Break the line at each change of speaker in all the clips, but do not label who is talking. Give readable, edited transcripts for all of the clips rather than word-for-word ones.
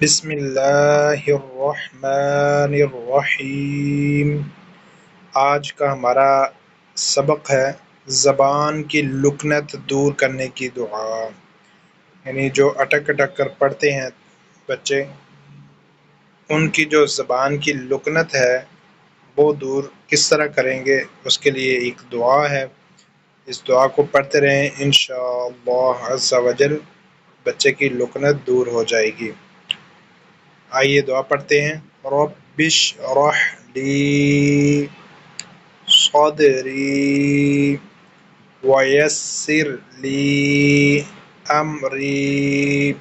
بسم اللہ الرحمن الرحیم۔ آج کا ہمارا سبق ہے زبان کی لکنت دور کرنے کی دعا، یعنی جو اٹک اٹک کر پڑھتے ہیں بچے، ان کی جو زبان کی لکنت ہے وہ دور کس طرح کریں گے، اس کے لیے ایک دعا ہے۔ اس دعا کو پڑھتے رہیں، انشاءاللہ عز و جل بچے کی لکنت دور ہو جائے گی۔ آئیے دعا پڑھتے ہیں۔ رب اشرح لی صدری ویسر لی امری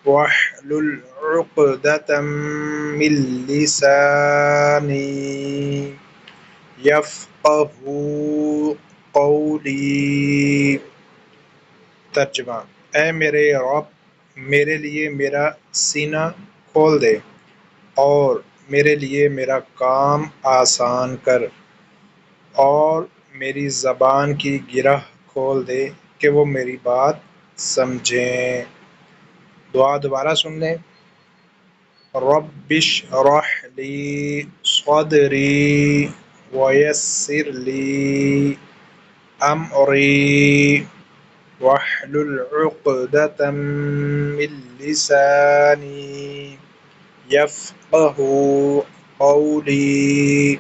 واحلل عقدۃ من لسانی یفقہوا قولی۔ ترجمہ: اے میرے رب، میرے لیے میرا سینہ کھول دے اور میرے لیے میرا کام آسان کر، اور میری زبان کی گرہ کھول دے کہ وہ میری بات سمجھیں۔ دعا دوبارہ سن لیں۔ رب اشرح لی صدری ویسر لی امری واحلل عقدۃ من لسانی یفقہوا قولی۔